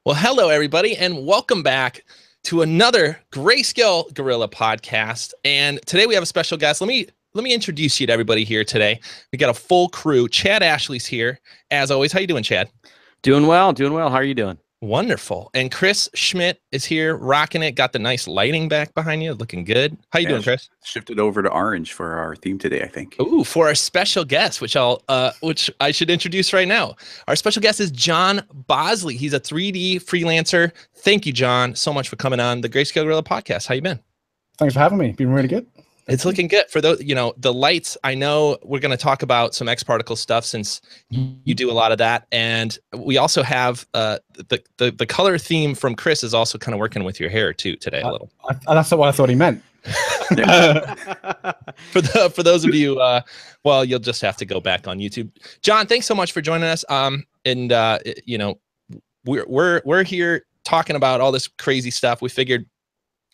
Well, hello, everybody, and welcome back to another Greyscalegorilla podcast. And today we have a special guest. Let me introduce you to everybody here today. We got a full crew. Chad Ashley's here, as always. How you doing, Chad? Doing well, doing well. How are you doing? Wonderful. And Chris Schmidt is here, rocking it. Got the nice lighting back behind you, looking good. How you doing, Chris? Shifted over to orange for our theme today, I think. Ooh, for our special guest, which I should introduce right now. Our special guest is Jon Bosley. He's a 3D freelancer. Thank you, Jon, so much for coming on the Greyscalegorilla podcast. How you been? Thanks for having me. Been really good. It's looking good. For those, the lights, I know we're going to talk about some X particle stuff since you do a lot of that. And we also have the color theme from Chris is also kind of working with your hair too today a little. That's not what I thought he meant. For those of you, well, you'll just have to go back on YouTube. Jon, thanks so much for joining us. We're here talking about all this crazy stuff. We figured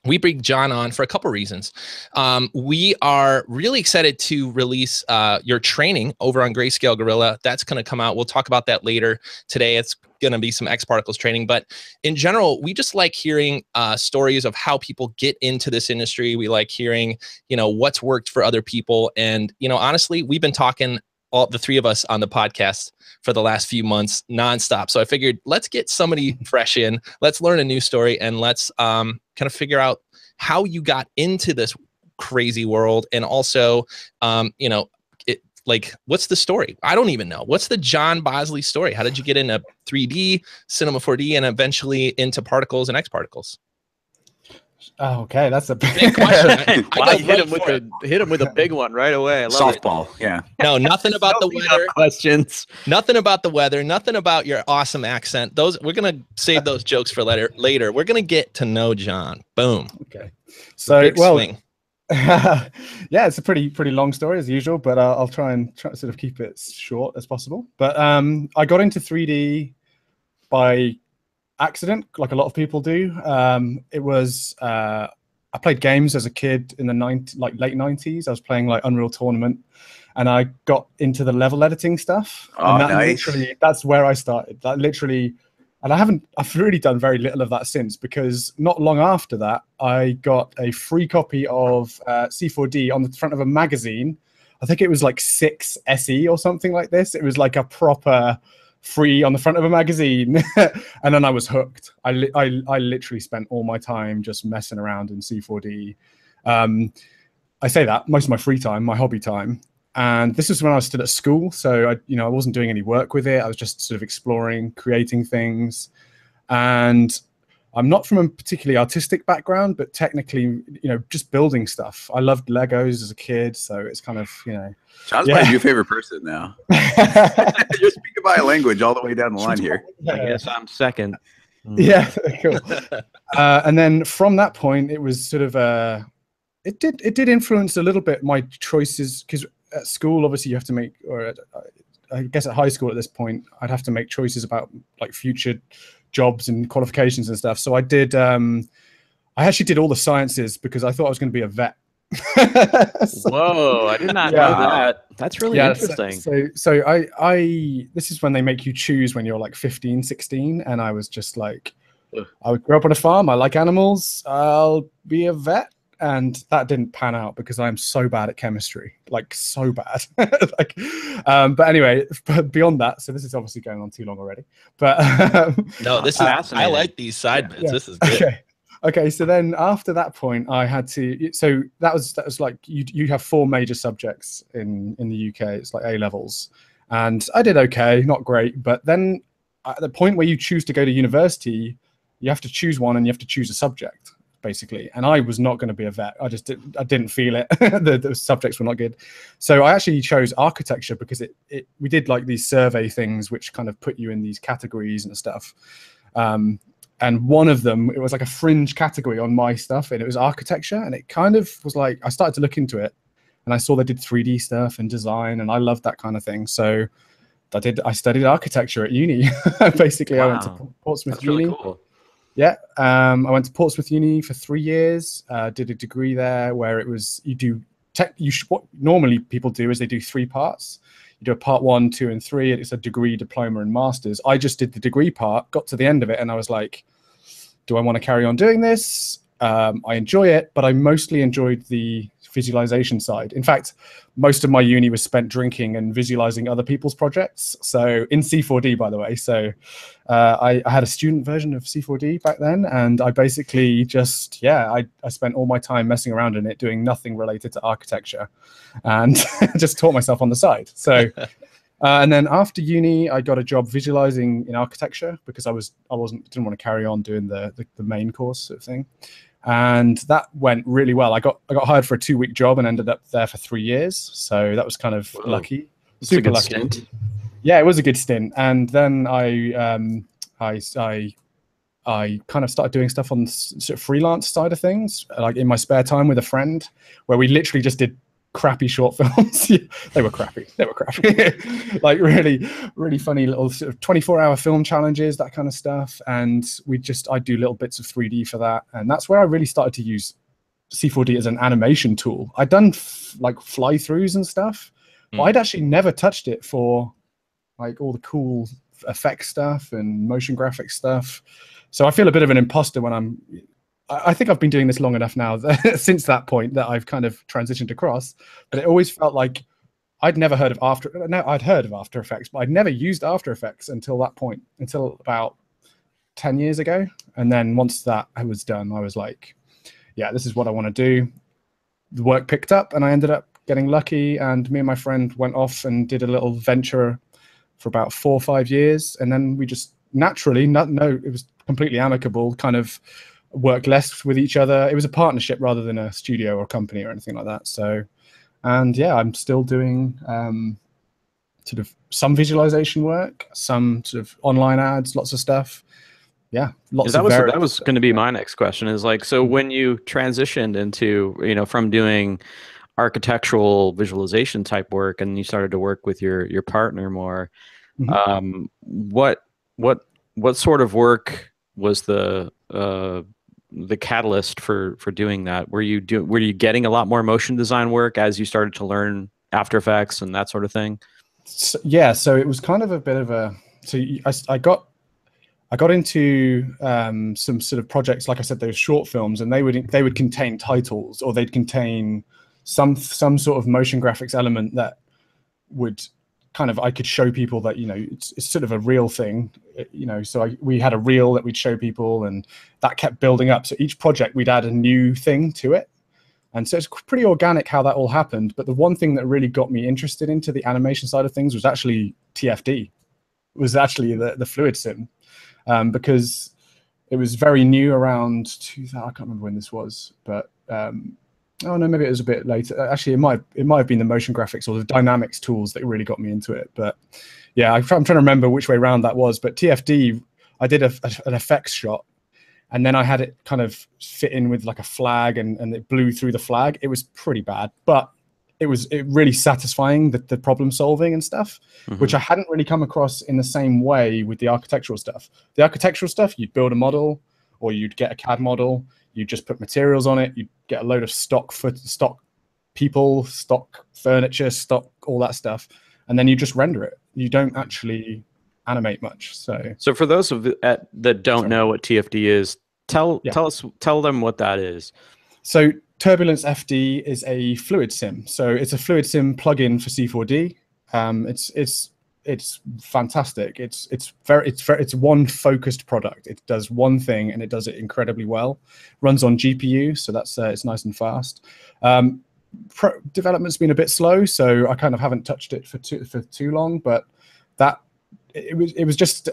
we bring Jon on for a couple reasons. We are really excited to release your training over on Greyscalegorilla. That's going to come out. We'll talk about that later today. It's going to be some X particles training, but in general, we just like hearing stories of how people get into this industry. We like hearing, what's worked for other people. And, honestly, we've been talking, all the three of us on the podcast for the last few months nonstop. So I figured let's get somebody fresh in, let's learn a new story, and let's kind of figure out how you got into this crazy world. And also, what's the story? I don't even know. What's the Jon Bosley story? How did you get into 3D, Cinema 4D, and eventually into particles and X particles? Oh, okay, that's a big question. I hit him with a big one right away. I love Softball, yeah. No, nothing about the weather. Questions. Nothing about the weather. Nothing about your awesome accent. Those we're gonna save those jokes for later. We're gonna get to know Jon. Boom. Okay. So swing. Yeah, it's a pretty long story as usual, but I'll try to sort of keep it short as possible. But I got into 3D by accident, like a lot of people do. It was I played games as a kid in the late 90s. I was playing like Unreal Tournament, and I got into the level editing stuff. Oh, and nice. That's where I started. That literally, and I've really done very little of that since, because not long after that, I got a free copy of C4D on the front of a magazine. I think it was like 6 SE or something like this. It was like a proper free on the front of a magazine. And then I was hooked. I literally spent all my time just messing around in C4D. I say that most of my free time, my hobby time. And this was when I was still at school, so I wasn't doing any work with it. I was just sort of exploring, creating things. And I'm not from a particularly artistic background, but technically, just building stuff. I loved Legos as a kid, so it's kind of, Jon's my new favorite person now. You're speaking my language all the way down the line here. I guess I'm second. Yeah, cool. And then from that point, it was sort of it did influence a little bit my choices, because at school, obviously, you have to make, or I guess at high school at this point, I'd have to make choices about like future jobs and qualifications and stuff. So I did. I actually did all the sciences because I thought I was going to be a vet. Whoa, I did not know that. That's really interesting. So I this is when they make you choose when you're like 15, 16, and I was just like, I would grow up on a farm. I like animals. I'll be a vet. And that didn't pan out because I'm so bad at chemistry, like so bad. But anyway, beyond that, so this is obviously going on too long already. But no, this is fascinating. I like these side bits. Yeah. This is good. Okay. So then after that point, I had to. So that was like you have 4 major subjects in the UK. It's like A levels, and I did okay, not great. But then at the point where you choose to go to university, you have to choose one, and you have to choose a subject, basically. And I was not going to be a vet. I didn't feel it. the subjects were not good. So I actually chose architecture because we did like these survey things which kind of put you in these categories and stuff. And one of them, it was like a fringe category on my stuff, and it was architecture. And it kind of was like, I started to look into it, and I saw they did 3D stuff and design, and I loved that kind of thing. So I studied architecture at uni. Basically, wow. I went to Portsmouth Uni. Really cool. Yeah, I went to Portsmouth Uni for 3 years, did a degree there where it was, what normally people do is they do 3 parts. you do a part 1, 2, and 3. It's a degree, diploma, and masters. I just did the degree part, got to the end of it, and I was like, do I want to carry on doing this? I enjoy it, but I mostly enjoyed the visualization side. In fact, most of my uni was spent drinking and visualizing other people's projects. So in C4D, by the way. So I had a student version of C4D back then, and I basically just, I spent all my time messing around in it, doing nothing related to architecture, and just taught myself on the side. So and then after uni, I got a job visualizing in architecture because didn't want to carry on doing the main course sort of thing. And that went really well. I got hired for a 2-week job and ended up there for 3 years. So that was kind of lucky, super lucky. Stint. Yeah, it was a good stint. And then I kind of started doing stuff on the sort of freelance side of things, like in my spare time with a friend, where we literally just did crappy short films. They were crappy. Like really, really funny little sort of 24-hour film challenges, that kind of stuff. And I'd do little bits of 3D for that. And that's where I really started to use C4D as an animation tool. I'd done like fly-throughs and stuff, but I'd actually never touched it for like all the cool effect stuff and motion graphics stuff. So I feel a bit of an imposter when I think I've been doing this long enough now since that point that I've kind of transitioned across, but it always felt like I'd never heard of I'd heard of After Effects, but I'd never used After Effects until that point, until about 10 years ago. And then once that was done, I was like, yeah, this is what I want to do. The work picked up and I ended up getting lucky, and me and my friend went off and did a little venture for about 4 or 5 years. And then we just naturally, it was completely amicable, kind of work less with each other. It was a partnership rather than a studio or company or anything like that. So, and yeah, I'm still doing sort of some visualization work, some sort of online ads, lots of stuff. Yeah, that was going to be my next question, is like, so when you transitioned into, from doing architectural visualization type work and you started to work with your partner more, what sort of work was the catalyst for doing that? Were you getting a lot more motion design work as you started to learn After Effects and that sort of thing? So it was kind of a bit of a, I got into some sort of projects, like I said, those short films, and they would contain titles, or they'd contain some sort of motion graphics element that would kind of, I could show people that, it's sort of a real thing, so we had a reel that we'd show people, and that kept building up. So each project we'd add a new thing to it. And so it's pretty organic how that all happened. But the one thing that really got me interested into the animation side of things was actually TFD. It was actually the fluid sim, because it was very new around 2000. I can't remember when this was, but oh no, maybe it was a bit later. Actually, it might have been the motion graphics or the dynamics tools that really got me into it. But yeah, I'm trying to remember which way around that was. But TFD, I did an effects shot, and then I had it kind of fit in with like a flag, and it blew through the flag. It was pretty bad, but it really satisfying, the problem solving and stuff, which I hadn't really come across in the same way with the architectural stuff. The architectural stuff, you'd build a model, or you'd get a CAD model, you just put materials on it, you get a load of stock people, stock furniture, stock all that stuff, and then you just render it. You don't actually animate much. So for those that don't know what TFD is, tell them what that is. So Turbulence FD is a fluid sim. So it's a fluid sim plugin for C4D. It's fantastic. It's one focused product. It does one thing and it does it incredibly well. Runs on GPU, so that's it's nice and fast. Development's been a bit slow, so I kind of haven't touched it for too long. But it was just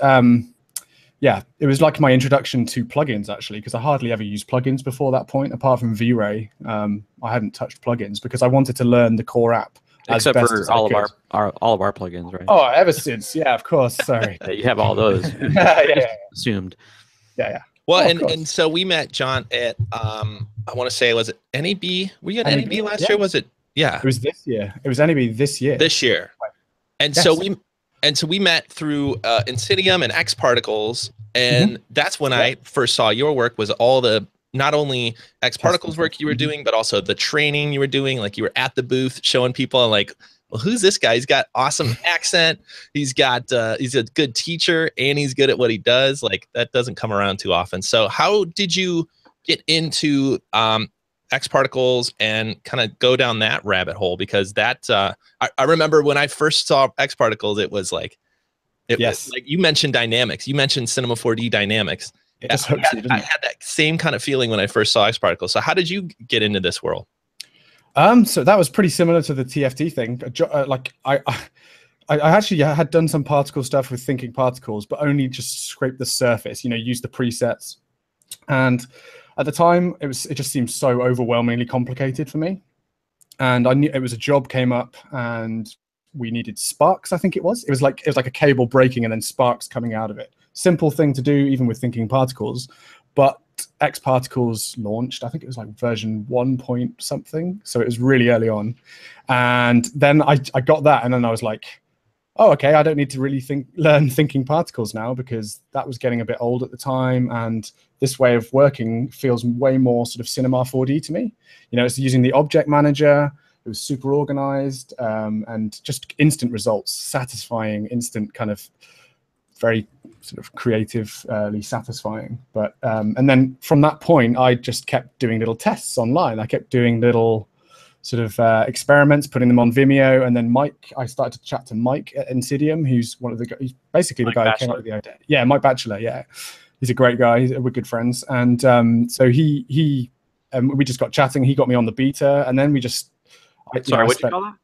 it was like my introduction to plugins, actually, because I hardly ever used plugins before that point, apart from V-Ray. I hadn't touched plugins because I wanted to learn the core app. Except for all of our plugins, right? Oh, ever since, yeah, of course. Sorry, you have all those. yeah. Assumed. Yeah. Well, and so we met Jon at I want to say, was it NAB? Were you at NAB last year? Was it? Yeah, it was this year. It was NAB this year. And so we met through Insidium and X Particles, and that's when I first saw your work. Was all the not only X Particles work you were doing, but also the training you were doing. Like you were at the booth showing people, and like well, who's this guy? He's got awesome accent. He's a good teacher, and he's good at what he does. Like, that doesn't come around too often. So how did you get into X Particles and kind of go down that rabbit hole? Because that I remember when I first saw X Particles, it was like, was like you mentioned dynamics. You mentioned Cinema 4D dynamics. I had that same kind of feeling when I first saw X Particles. So how did you get into this world? So that was pretty similar to the TFT thing. Like I actually had done some particle stuff with Thinking Particles, but only just scraped the surface. You know, use the presets. And at the time, it just seemed so overwhelmingly complicated for me. And I knew it was a job came up, and we needed sparks. I think it was. It was like a cable breaking and then sparks coming out of it. Simple thing to do, even with Thinking Particles, but X Particles launched. I think it was like version 1 point something, so it was really early on. And then I got that, and then I was like, oh, okay, I don't need to really learn Thinking Particles now, because that was getting a bit old at the time, and this way of working feels way more sort of Cinema 4D to me. You know, it's using the object manager. It was super organized, and just instant results, satisfying, instant, kind of very sort of creatively satisfying. But and then from that point, I just kept doing little tests online. I kept doing little sort of experiments, putting them on Vimeo. And then I started to chat to Mike at Insidium, who's one of the guys, he's basically the guy who came up with the idea. Yeah, Mike Batchelor. Yeah, he's a great guy. We're good friends. And so we just got chatting. He got me on the beta, and then we just. Sorry, what'd you call that?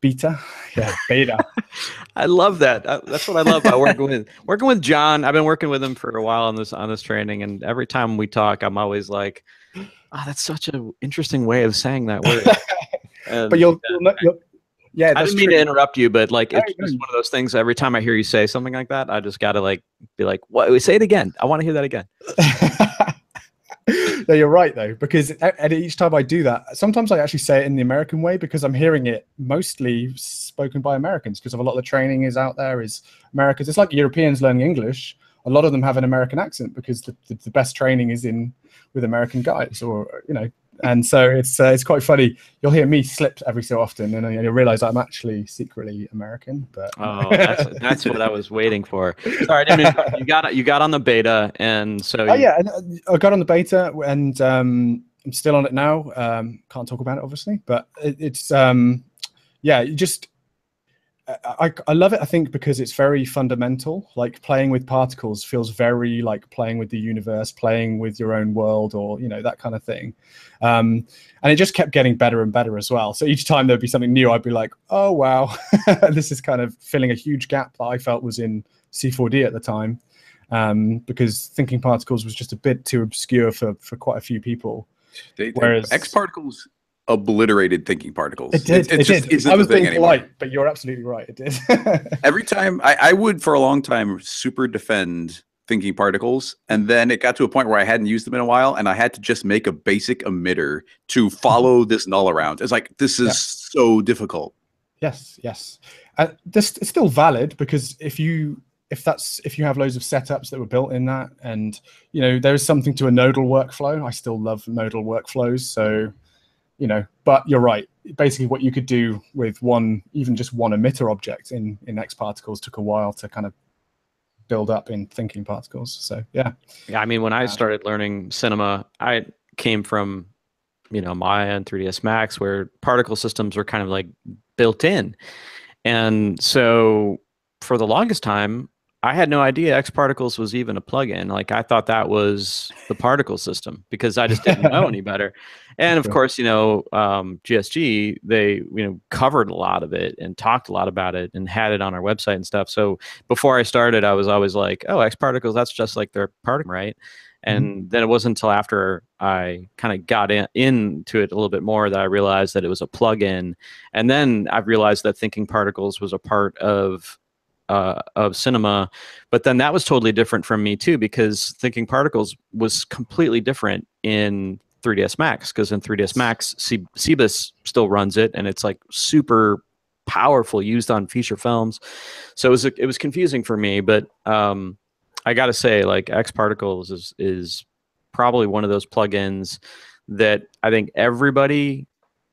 Beta. Yeah, beta. I love that. That's what I love about working with Jon. I've been working with him for a while on this training, and every time we talk, I'm always like, "Oh, that's such an interesting way of saying that word." But yeah, I didn't mean to interrupt you, but like it's just one of those things. Every time I hear you say something like that, I just gotta like be like, "What? Say it again. I want to hear that again." No, you're right though, because each time I do that, sometimes I actually say it in the American way, because I'm hearing it mostly spoken by Americans, because a lot of the training is out there is Americans. It's like Europeans learning English. A lot of them have an American accent, because the best training is with American guys, or you know. And so it's quite funny. You'll hear me slip every so often, and you'll realize I'm actually secretly American. But that's what I was waiting for. Sorry, I didn't mean, you got on the beta, and so I got on the beta, and I'm still on it now. Can't talk about it, obviously, but it's you just. I love it, I think, because it's very fundamental. Like, playing with particles feels very like playing with the universe, playing with your own world, or, you know, that kind of thing. And it just kept getting better and better as well. So each time there'd be something new, I'd be like, oh, wow, this is kind of filling a huge gap that I felt was in C4D at the time, because Thinking Particles was just a bit too obscure for quite a few people. Whereas X Particles obliterated Thinking Particles. It did. I was being polite, but you're absolutely right. It did. Every time I would, for a long time, super defend Thinking Particles, and then it got to a point where I hadn't used them in a while, and I had to just make a basic emitter to follow this null around. It's like, this is so difficult. Yes. This is still valid, because if you have loads of setups that were built in that, and you know, there is something to a nodal workflow. I still love nodal workflows, so. You know, but you're right. Basically, what you could do with even just one emitter object in X Particles took a while to kind of build up in Thinking Particles. So yeah. I mean, when I started learning cinema, I came from, you know, Maya and 3ds Max, where particle systems were kind of like built in, and so for the longest time, I had no idea X Particles was even a plugin. Like, I thought that was the particle system, because I just didn't know any better. And of course, you know, GSG, they, you know, covered a lot of it and talked a lot about it and had it on our website and stuff. So before I started, I was always like, oh, X Particles, that's just like their particle, right? And then it wasn't until after I kind of got into it a little bit more that I realized that it was a plugin. And then I've realized that Thinking Particles was a part of cinema, but then that was totally different from me too, because Thinking Particles was completely different in 3ds Max, because in 3ds Max, CBIS still runs it, and it's like super powerful, used on feature films. So it was confusing for me, but I gotta say, like, X Particles is probably one of those plugins that I think everybody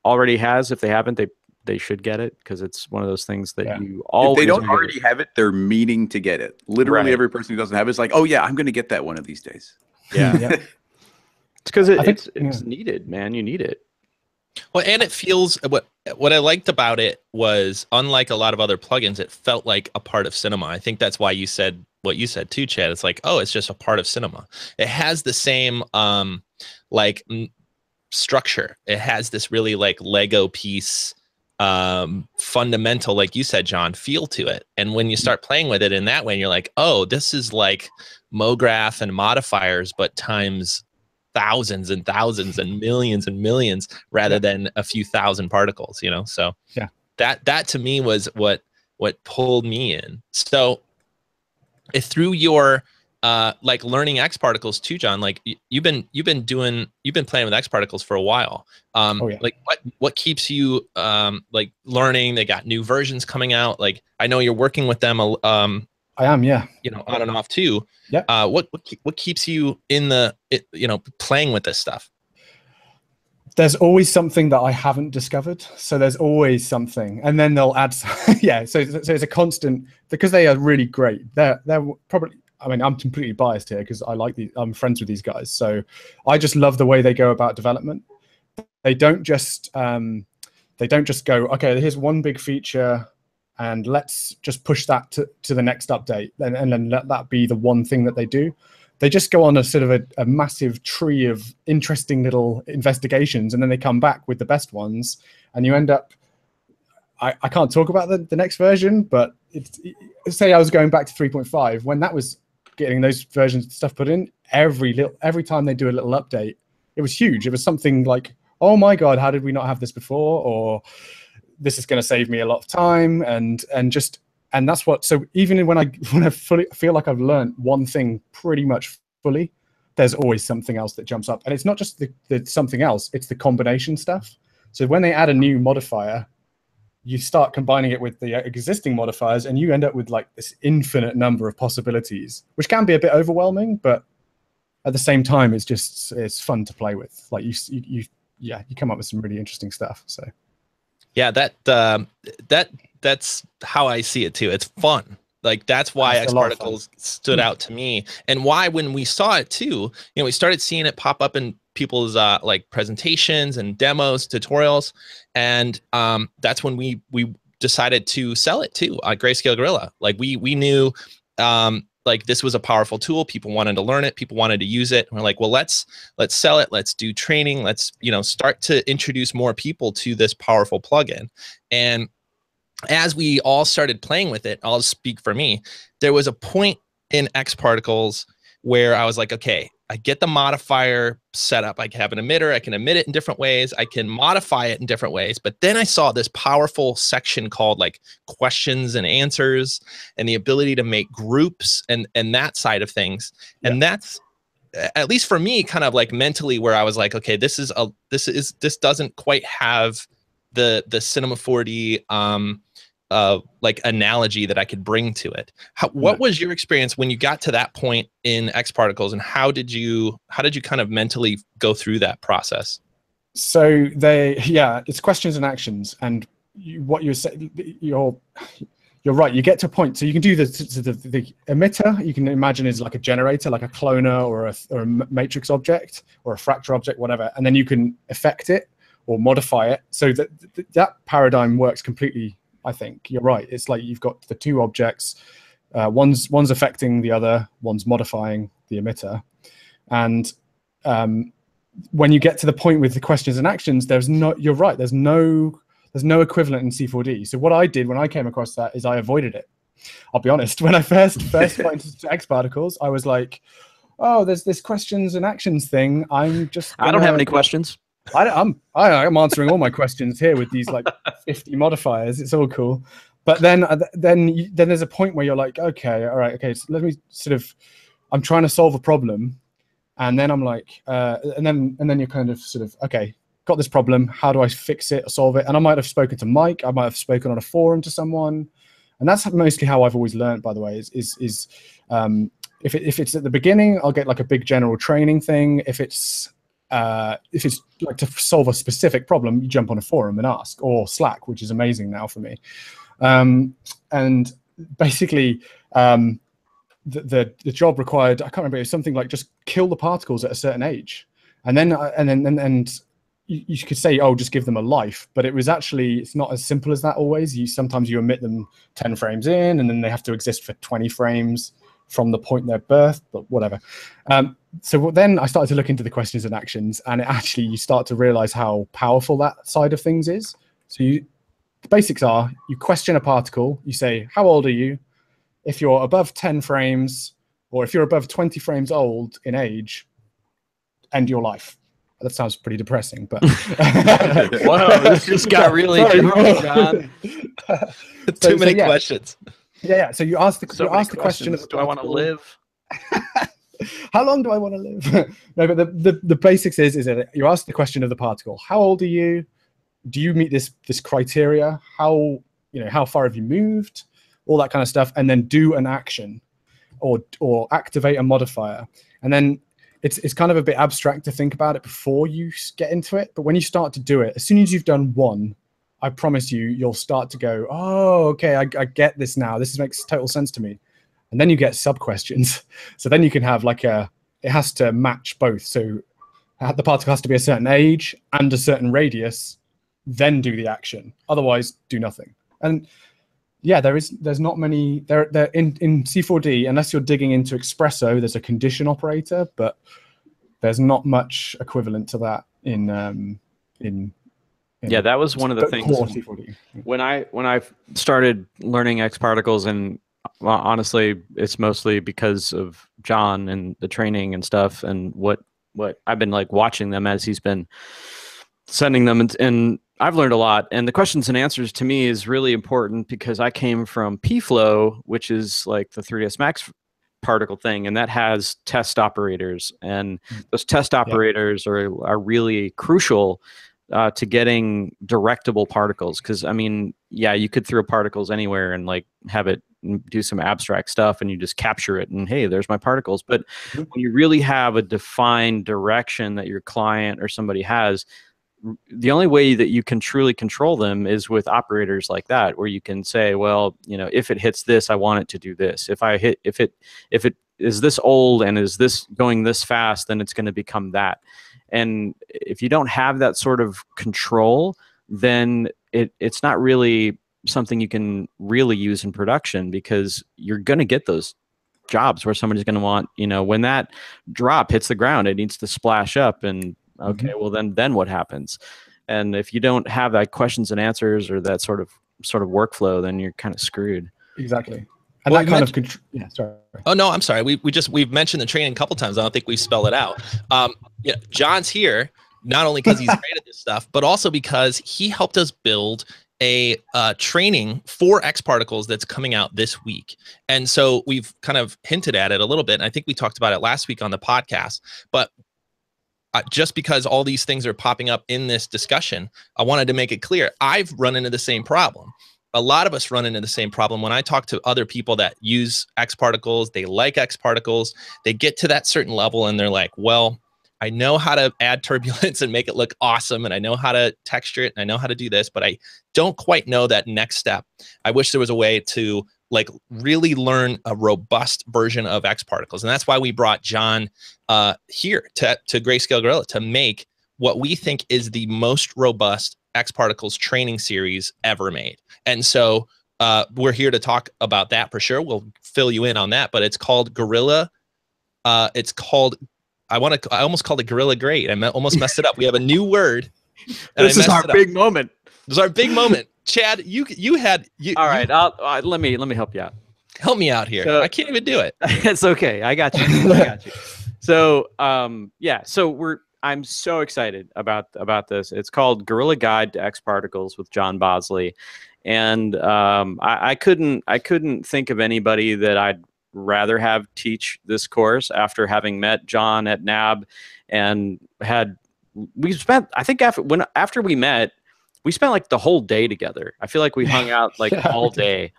already has. If they haven't, they they should get it, because it's one of those things that Yeah. you always. If they don't already have it, they're meaning to get it. Literally, Right. every person who doesn't have it is like, oh yeah, I'm going to get that one of these days. Yeah, Yeah. it's because I think- it's yeah. needed, man. You need it. Well, and it feels what I liked about it was, unlike a lot of other plugins, it felt like a part of Cinema. I think that's why you said what you said too, Chad. It's like, oh, it's just a part of Cinema. It has the same structure. It has this really like Lego piece, fundamental, like you said, John, feel to it. And when you start playing with it in that way, and you're like, oh, this is like MoGraph and modifiers, but times thousands and thousands and millions rather than a few thousand particles, you know? So yeah, that to me was what pulled me in. So through your like learning X particles too, John, like you've been playing with X particles for a while. Like what keeps you like learning? They got new versions coming out. Like I know you're working with them I am, yeah. you know, on and off too. Yeah. What keeps you in playing with this stuff? There's always something that I haven't discovered. So there's always something, and then they'll add. Yeah. So it's a constant, because they are really great. They're probably. I mean, I'm completely biased here because I'm friends with these guys. So I just love the way they go about development. They don't just go, okay, here's one big feature, and let's just push that to the next update, and then let that be the one thing that they do. They just go on a sort of a massive tree of interesting little investigations, and then they come back with the best ones, and you end up, I can't talk about the next version, but say I was going back to 3.5, when that was getting those versions of stuff put in, every time they do a little update, it was huge. It was something like, oh my God, how did we not have this before? Or this is going to save me a lot of time, and that's what. So even when I fully feel like I've learned one thing pretty much fully, there's always something else that jumps up, and it's not just the something else; it's the combination stuff. So when they add a new modifier, you start combining it with the existing modifiers, and you end up with like this infinite number of possibilities, which can be a bit overwhelming, but at the same time, it's fun to play with. Like you come up with some really interesting stuff. So. Yeah, that's how I see it too. It's fun. Like that's why X particles stood out to me, and why when we saw it too, we started seeing it pop up in people's like presentations and demos, tutorials, and that's when we decided to sell it too. Greyscalegorilla. Like we knew like this was a powerful tool. People wanted to learn it. People wanted to use it. And we're like, well, let's sell it. Let's do training. Let's start to introduce more people to this powerful plugin. And as we all started playing with it, I'll speak for me, there was a point in X particles where I was like, okay, I get the modifier set up. I can have an emitter. I can emit it in different ways. I can modify it in different ways. But then I saw this powerful section called like questions and answers, and the ability to make groups and that side of things. Yeah. And that's, at least for me, kind of like mentally where I was like, okay, this doesn't quite have the Cinema 4D like analogy that I could bring to it. What was your experience when you got to that point in X particles, and how did you kind of mentally go through that process? So it's questions and actions, and what you say, you're right. You get to a point, so you can do the emitter. You can imagine is like a generator, like a cloner or a matrix object or a fracture object, whatever, and then you can affect it or modify it. So that paradigm works completely. I think you're right. It's like you've got the two objects, one's affecting the other, one's modifying the emitter, and when you get to the point with the questions and actions, you're right. There's no equivalent in C4D. So what I did when I came across that is I avoided it. I'll be honest. When I first got into X particles, I was like, oh, there's this questions and actions thing. I don't have any questions. I'm answering all my questions here with these like 50 modifiers. It's all cool, but then there's a point where you're like, okay, all right, okay. So let me I'm trying to solve a problem, and then I'm like, and then you're kind of okay, got this problem. How do I fix it or solve it? And I might have spoken to Mike. I might have spoken on a forum to someone, and that's mostly how I've always learned. By the way, if it's at the beginning, I'll get like a big general training thing. If it's if it's like to solve a specific problem, you jump on a forum and ask, or Slack, which is amazing now for me. And basically, the job required, I can't remember, it was something like just kill the particles at a certain age, and then you could say, oh, just give them a life, but it was actually, it's not as simple as that always. Sometimes you emit them 10 frames in, and then they have to exist for 20 frames from the point they're birthed, but whatever. So then I started to look into the questions and actions, and actually you start to realize how powerful that side of things is. So the basics are, you question a particle, you say, how old are you? If you're above 10 frames, or if you're above 20 frames old in age, end your life. That sounds pretty depressing, but wow, this just got really drunk, John. Too many questions. Yeah. So you ask the question of, do I want to live? How long do I want to live? No, but the basics is that you ask the question of the particle. How old are you? Do you meet this criteria? How far have you moved? All that kind of stuff, and then do an action, or activate a modifier. And then it's kind of a bit abstract to think about it before you get into it. But when you start to do it, as soon as you've done one, I promise you'll start to go, oh, okay, I get this now. This makes total sense to me. And then you get sub questions. So then you can have it has to match both. So the particle has to be a certain age and a certain radius, then do the action. Otherwise, do nothing. And yeah, there's not many there in C4D, unless you're digging into Espresso, there's a condition operator, but there's not much equivalent to that in yeah, that was one of the things C4D. when I started learning X particles, and honestly, it's mostly because of Jon and the training and stuff, and what I've been like watching them as he's been sending them, and I've learned a lot. And the questions and answers to me is really important because I came from pFlow, which is like the 3ds Max particle thing, and that has test operators, and those test operators are really crucial to getting directable particles. Because I mean, yeah, you could throw particles anywhere and like have it do some abstract stuff, and you just capture it, and hey, there's my particles. But when you really have a defined direction that your client or somebody has, the only way that you can truly control them is with operators like that, where you can say, well, if it hits this, I want it to do this. If it is this old and is this going this fast, then it's going to become that. And if you don't have that sort of control, then it's not really something you can really use in production, because you're going to get those jobs where somebody's going to want, when that drop hits the ground, it needs to splash up, and okay, well then what happens? And if you don't have that questions and answers or that sort of workflow, then you're kind of screwed. Exactly. And that kind of yeah, sorry. Oh no, I'm sorry. We've mentioned the training a couple times. I don't think we've spelled it out. Jon's here not only because he's great at this stuff, but also because he helped us build a training for X particles that's coming out this week. And so we've kind of hinted at it a little bit, and I think we talked about it last week on the podcast. But just because all these things are popping up in this discussion, I wanted to make it clear. I've run into the same problem. A lot of us run into the same problem. When I talk to other people that use X particles, they like X particles, they get to that certain level and they're like, well, I know how to add turbulence and make it look awesome, and I know how to texture it, and I know how to do this, but I don't quite know that next step. I wish there was a way to like really learn a robust version of X particles. And that's why we brought Jon here to Greyscalegorilla to make what we think is the most robust X particles training series ever made. And so we're here to talk about that for sure. We'll fill you in on that, but it's called Guerrilla. It's called, I almost called it Guerrilla Great. I almost messed it up. We have a new word. This is our big moment. This is our big moment. Chad, you all right, let me help you out. Help me out here. So, I can't even do it. It's okay. I got you. So yeah, so I'm so excited about this. It's called Guerrilla Guide to X Particles with Jon Bosley. And I couldn't think of anybody that I'd rather have teach this course after having met Jon at NAB, and we spent, I think after we met, we spent like the whole day together. I feel like we hung out like all day.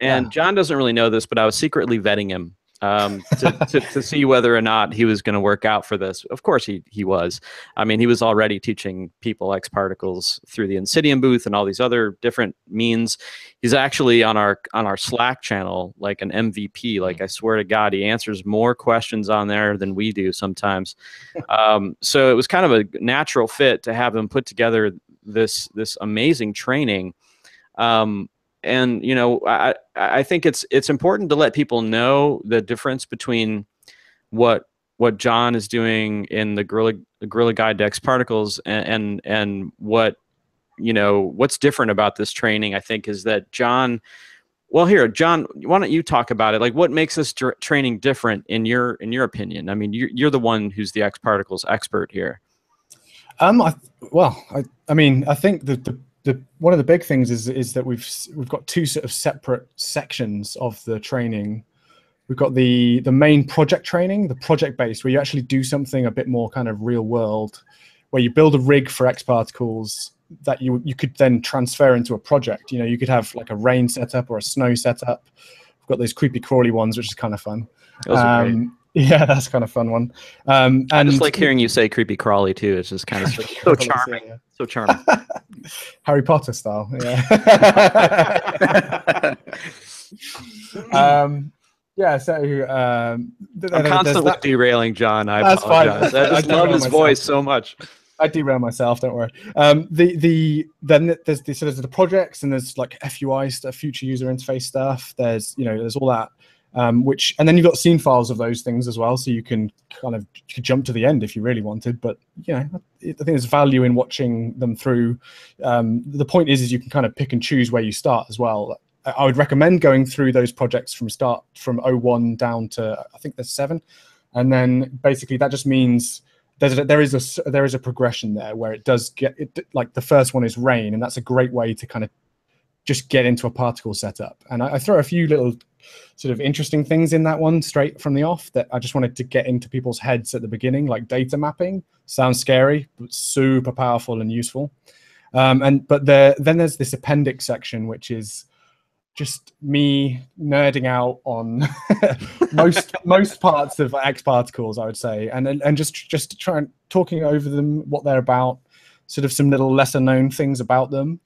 And Jon doesn't really know this, but I was secretly vetting him to see whether or not he was going to work out for this. Of course, he was. I mean, he was already teaching people X particles through the Insidium booth and all these other different means. He's actually on our Slack channel like an MVP. Like, I swear to God, he answers more questions on there than we do sometimes. So it was kind of a natural fit to have him put together this amazing training. And you know, I think it's important to let people know the difference between what Jon is doing in the Guerrilla Guide to X Particles and what, you know, what's different about this training. I think is that Jon. Well, here, Jon, why don't you talk about it? Like, what makes this training different in your opinion? I mean, you're the one who's the X Particles expert here. I mean, I think the one of the big things is that we've got two sort of separate sections of the training. We've got the main project training, the project based, where you actually do something a bit more kind of real world, where you build a rig for X particles that you could then transfer into a project. You know, you could have like a rain setup or a snow setup. We've got those creepy crawly ones, which is kind of fun. Those are great. Yeah, that's kind of fun one. And I just like hearing you say creepy crawly too. It's just kind of so charming. Yeah. So charming. Harry Potter style. Yeah. Yeah. So I'm constantly derailing Jon. I apologize. Fine. I just love his voice so much. I derail myself, don't worry. Then there's the projects, and there's like FUI stuff, future user interface stuff. There's all that. And then you've got scene files of those things as well, so you can kind of jump to the end if you really wanted. But you know, I think there's value in watching them through. The point is you can kind of pick and choose where you start as well. I would recommend going through those projects from 01 down to, I think there's 7, and then basically that just means there is a progression there where it does get it. Like the first one is rain, and that's a great way to kind of just get into a particle setup. And I throw a few little sort of interesting things in that one straight from the off that I just wanted to get into people's heads at the beginning, like data mapping. Sounds scary, but super powerful and useful. Then there's this appendix section, which is just me nerding out on most parts of X particles, I would say, and just trying talking over them, what they're about, sort of some little lesser known things about them.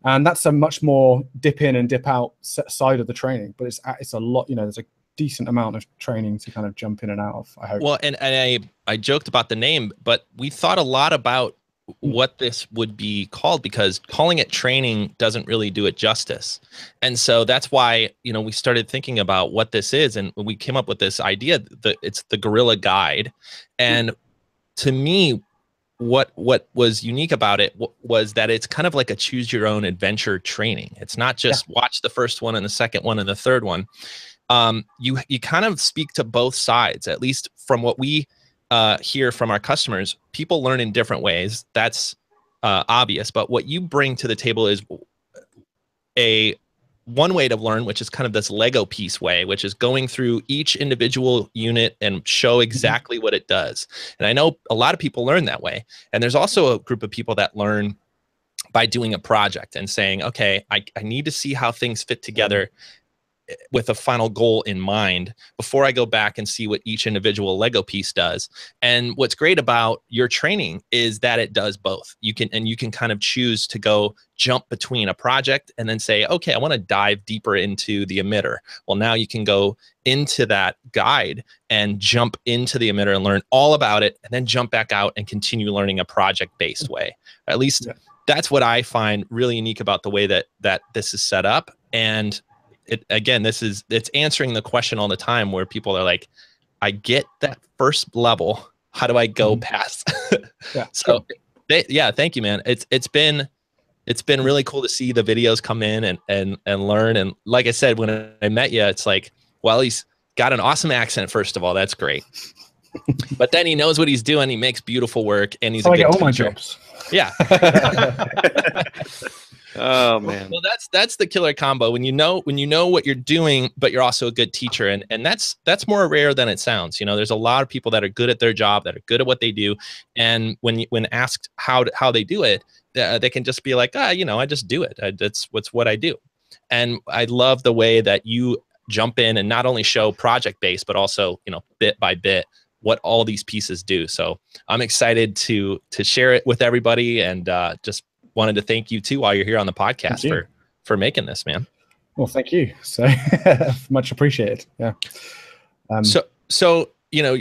And that's a much more dip in and dip out side of the training, but it's a lot. You know, there's a decent amount of training to kind of jump in and out of, I hope. Well, and I joked about the name, but we thought a lot about what this would be called, because calling it training doesn't really do it justice. And so that's why, you know, we started thinking about what this is, and we came up with this idea that it's the Guerrilla Guide. And to me, what was unique about it was that it's kind of like a choose your own adventure training. It's not just watch the first one and the second one and the third one. You kind of speak to both sides, at least from what we hear from our customers. People learn in different ways. That's obvious. But what you bring to the table is one way to learn, which is kind of this Lego piece way, which is going through each individual unit and show exactly what it does. And I know a lot of people learn that way. And there's also a group of people that learn by doing a project and saying, okay, I need to see how things fit together with a final goal in mind before I go back and see what each individual Lego piece does. And what's great about your training is that it does both. You can kind of choose to jump between a project and then say, okay, I want to dive deeper into the emitter. Well, now you can go into that guide and jump into the emitter and learn all about it, and then jump back out and continue learning a project-based way. At least that's what I find really unique about the way that this is set up. And it's answering the question all the time where people are like, I get that first level. How do I go past? So thank you, man. It's been really cool to see the videos come in and learn. And like I said, when I met you, it's like, well, he's got an awesome accent. First of all, that's great. But then he knows what he's doing. He makes beautiful work, and he's a good teacher. All my jobs. Yeah. Oh man. Well, that's the killer combo. When you know what you're doing, but you're also a good teacher, and that's more rare than it sounds. You know, there's a lot of people that are good at their job, that are good at what they do, and when asked how they do it, they can just be like, I just do it. That's what I do. And I love the way that you jump in and not only show project based, but also, you know, bit by bit what all these pieces do. So I'm excited to share it with everybody, and just wanted to thank you too while you're here on the podcast for making this, man. Well, thank you. So much appreciated. Yeah. So you know,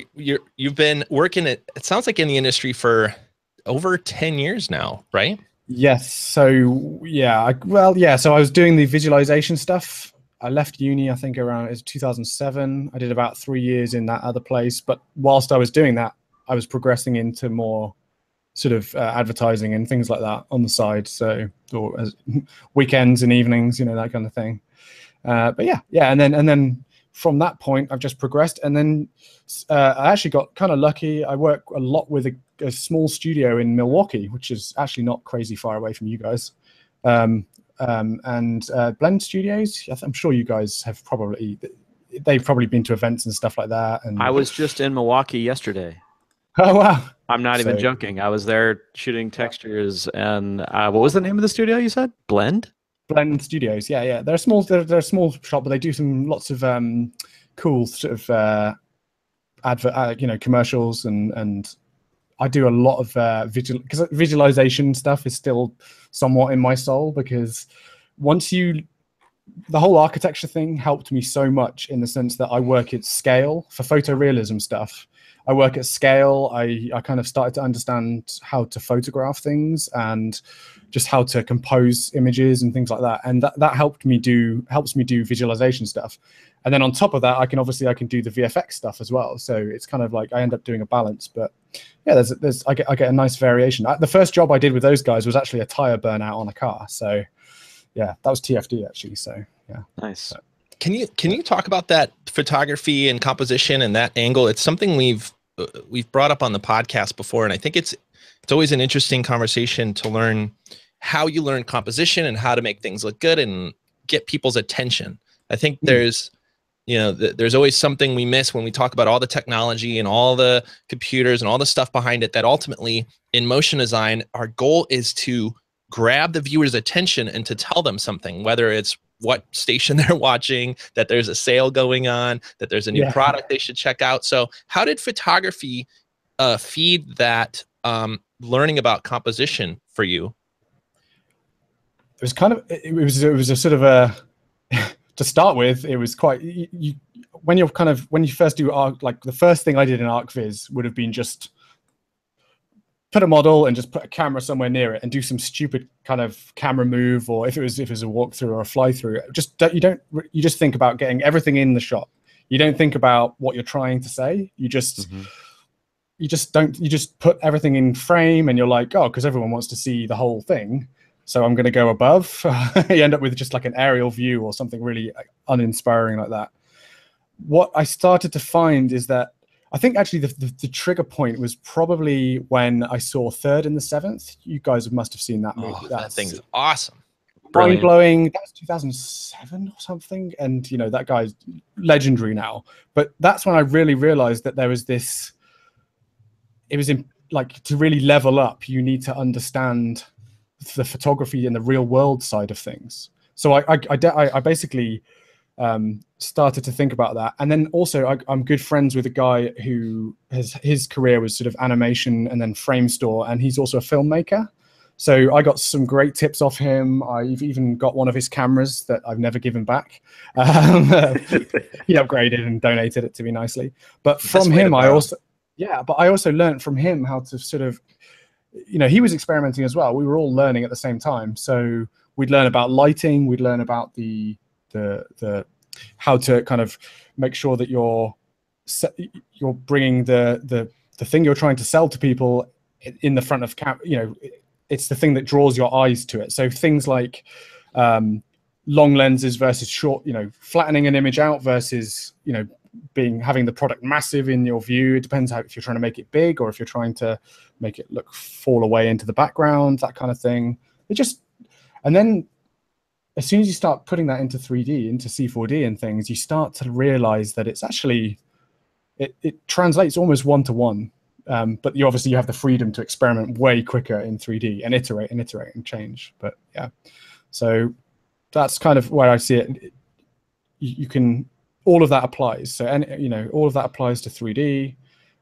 you've been working it sounds like in the industry for over 10 years now, right? Yes. So yeah, so I was doing the visualization stuff. I left uni, I think around 2007. I did about 3 years in that other place. But whilst I was doing that, I was progressing into more sort of advertising and things like that on the side. So or as weekends and evenings, you know, that kind of thing. But yeah. And then from that point, I've just progressed. And then I actually got kind of lucky. I work a lot with a small studio in Milwaukee, which is actually not crazy far away from you guys. And Blend Studios, I'm sure you guys have they've probably been to events and stuff like that. And I was just in Milwaukee yesterday. Oh, wow. I'm not even joking. I was there shooting textures, and what was the name of the studio you said? Blend Studios. Yeah. They're a small shop, but they do lots of cool sort of commercials, and I do a lot of because visualization stuff is still somewhat in my soul, because the whole architecture thing helped me so much in the sense that I work at scale for photorealism stuff. I work at scale. I kind of started to understand how to photograph things and just how to compose images and things like that. And that helps me do visualization stuff. And then on top of that, I can do the VFX stuff as well. So it's kind of like I end up doing a balance. But yeah, I get a nice variation. The first job I did with those guys was actually a tire burnout on a car. So yeah, that was TFD actually. So yeah, nice. Can you talk about that photography and composition and that angle? It's something we've brought up on the podcast before, and I think it's always an interesting conversation to learn how you learn composition and how to make things look good and get people's attention. I think there's always something we miss when we talk about all the technology and all the computers and all the stuff behind it, that ultimately in motion design, our goal is to grab the viewer's attention and to tell them something, whether it's what station they're watching, that there's a sale going on, that there's a new product they should check out. So how did photography feed that learning about composition for you? It was kind of, it was a sort of a, to start with, it was quite, when you first do arc, like the first thing I did in ArcViz would have been just put a model and just put a camera somewhere near it and do some stupid kind of camera move, or if it was a walkthrough or a fly through, you just think about getting everything in the shot. You don't think about what you're trying to say. You just you just put everything in frame, and you're like, oh, because everyone wants to see the whole thing, so I'm going to go above. You end up with just like an aerial view or something really uninspiring like that. What I started to find is that I think actually the trigger point was probably when I saw Third and the Seventh. You guys must have seen that movie. Oh, that thing's awesome. Mind blowing. That was 2007 or something. And, you know, that guy's legendary now. But that's when I really realized that there was this, it was like to really level up, you need to understand the photography and the real world side of things. So I basically started to think about that. And then also I'm good friends with a guy who his career was sort of animation and then frame store, and he's also a filmmaker. So I got some great tips off him. I've even got one of his cameras that I've never given back. He upgraded and donated it to me nicely. But from him, I also learned from him how to sort of, you know, he was experimenting as well. We were all learning at the same time. So we'd learn about lighting. We'd learn about the how to kind of make sure that you're bringing the thing you're trying to sell to people in the front of it's the thing that draws your eyes to it. So things like long lenses versus short, flattening an image out versus, having the product massive in your view. It depends if you're trying to make it big or if you're trying to make it fall away into the background, that kind of thing. And then as soon as you start putting that into 3D, into C4D and things, you start to realize that it's actually, it translates almost one-to-one. But you have the freedom to experiment way quicker in 3D and iterate and change. But yeah, so that's kind of where I see it. You can all of that applies. So, and you know, all of that applies to 3D,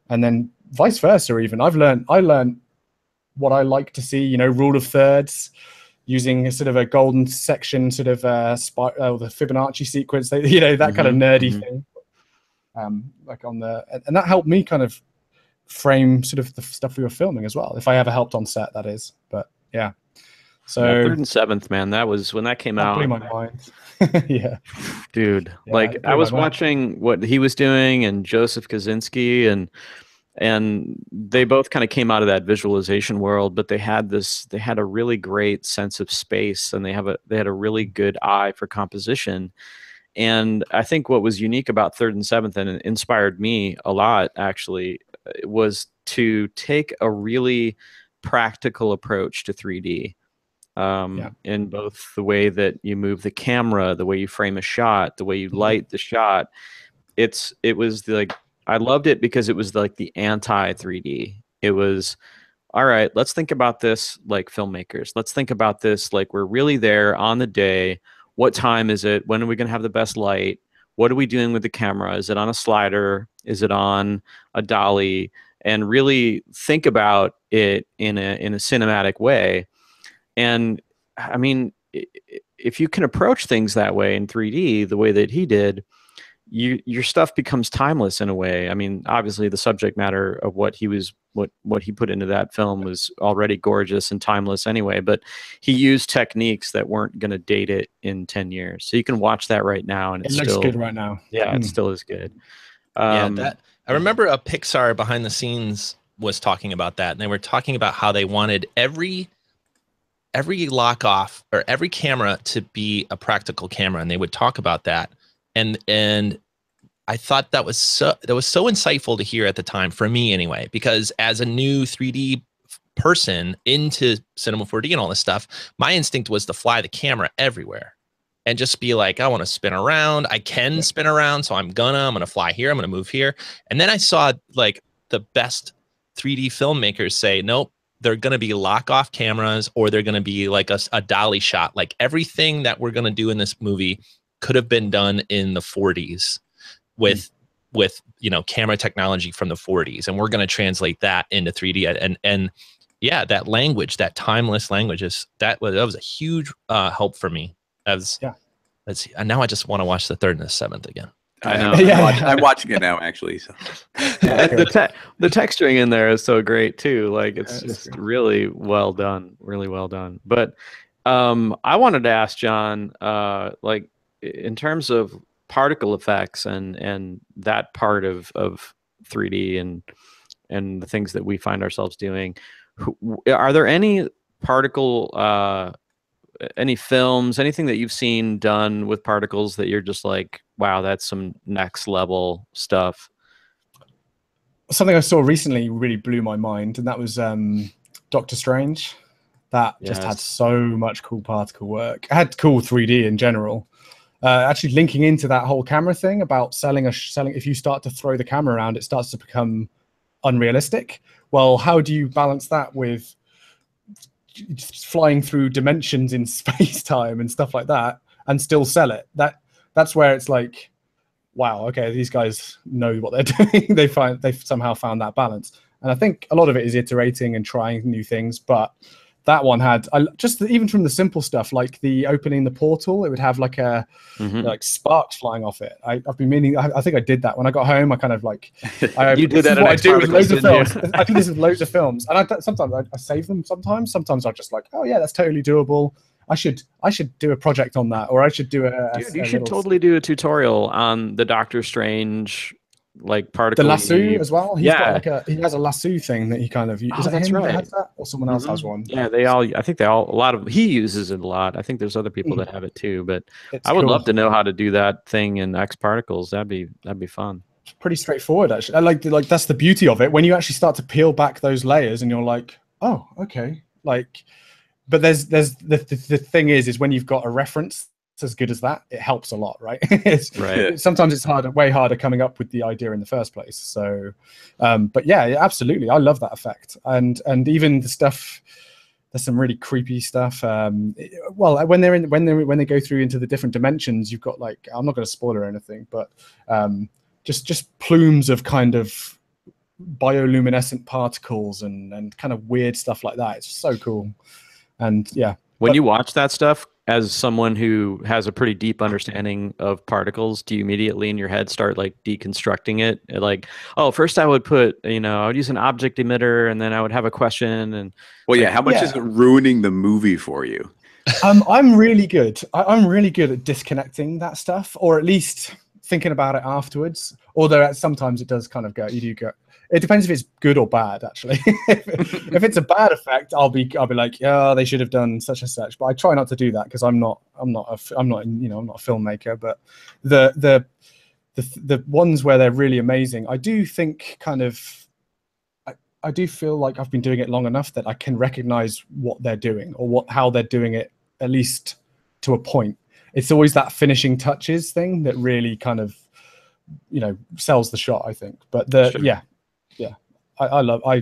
and then vice versa. Even I learned what I like to see. You know, rule of thirds, using a sort of a golden section, sort of the Fibonacci sequence. You know, that kind of nerdy thing. Like on the, and that helped me kind of frame sort of the stuff we were filming as well. If I ever helped on set, that is. But yeah. So yeah, 3rd and 7th, man, that was when that came out. Blew my mind. Yeah, dude. Yeah, like I was watching what he was doing and Joseph Kaczynski, and they both kind of came out of that visualization world, but they had a really great sense of space, and they had a really good eye for composition. And I think what was unique about 3rd and 7th, and it inspired me a lot actually, was to take a really practical approach to 3D. In both the way that you move the camera, the way you frame a shot, the way you light the shot. It was like, I loved it because it was like the anti 3D. It was, all right, let's think about this like filmmakers. Let's think about this like we're really there on the day. What time is it? When are we going to have the best light? What are we doing with the camera? Is it on a slider? Is it on a dolly? And really think about it in a cinematic way. And I mean, if you can approach things that way in 3D, the way that he did, your stuff becomes timeless in a way. I mean, obviously the subject matter of what he put into that film was already gorgeous and timeless anyway, but he used techniques that weren't going to date it in 10 years. So you can watch that right now, and it looks good right now. Yeah, it still is good. I remember a Pixar behind the scenes was talking about that, and they were talking about how they wanted every lock off or every camera to be a practical camera, and they would talk about that. And I thought that was so insightful to hear at the time, for me anyway, because as a new 3D person into Cinema 4D and all this stuff, my instinct was to fly the camera everywhere and just be like, I want to spin around. I can spin around, so I'm gonna fly here, I'm gonna move here. And then I saw like the best 3D filmmakers say, nope, they're going to be lock off cameras, or they're going to be like a dolly shot. Like everything that we're going to do in this movie could have been done in the 40s with you know, camera technology from the 40s. And we're going to translate that into 3D. And yeah, that language, that timeless language that was a huge help the let's see. And now I just want to watch the 3rd and the 7th again. I know. I'm watching it now, actually. So. The texturing in there is so great too. Like it's just really well done, really well done. But I wanted to ask Jon, like in terms of particle effects and that part of 3D and the things that we find ourselves doing, are there any particle any films, anything that you've seen done with particles that you're just like, wow, that's some next level stuff? Something I saw recently really blew my mind, and that was Doctor Strange. That just had so much cool particle work. It had cool 3D in general. Actually linking into that whole camera thing about selling, if you start to throw the camera around, it starts to become unrealistic. Well, how do you balance that with flying through dimensions in space-time and stuff like that and still sell it? That's where it's like, wow, okay, these guys know what they're doing. They've somehow found that balance. And I think a lot of it is iterating and trying new things, but that one had just even from the simple stuff, like the opening the portal, it would have like like sparks flying off it. I've been meaning, I think I did that when I got home. I kind of like, you did that. I do with loads of films. I do this with loads of films, and sometimes I save them. Sometimes I'm just like, oh yeah, that's totally doable. I should do a project on that, or I should do Dude, you should totally do a tutorial on the Doctor Strange like particle. The lasso as well. He's got like he has a lasso thing that he kind of uses. That's right. That has that, or someone else has one? Yeah, I think a lot of he uses it a lot. I think there's other people that have it too, but I would love to know how to do that thing in X particles. That'd be fun. It's pretty straightforward, actually. I like that's the beauty of it. When you actually start to peel back those layers, and you're like, oh, okay, like. But there's the thing is when you've got a reference as good as that, it helps a lot, right? Sometimes it's way harder coming up with the idea in the first place. So, but yeah, absolutely, I love that effect, and even the stuff There's some really creepy stuff. Well, when they go through into the different dimensions, you've got like, I'm not going to spoil or anything, but just plumes of kind of bioluminescent particles and kind of weird stuff like that. It's so cool. And yeah. When you watch that stuff, as someone who has a pretty deep understanding of particles, do you immediately in your head start like deconstructing it? Like, oh, first I would put, I would use an object emitter, and then I would have a question. And well, yeah, how much is it ruining the movie for you? I'm really good. I'm really good at disconnecting that stuff, or at least thinking about it afterwards. Although sometimes it does kind of go. You do go. It depends if it's good or bad, actually. If it's a bad effect, I'll be like, yeah, they should have done such and such. But I try not to do that because I'm not a filmmaker. But the ones where they're really amazing, I do think I do feel like I've been doing it long enough that I can recognize what they're doing or how they're doing it, at least to a point. It's always that finishing touches thing that really kind of, sells the shot, I think. But Sure. I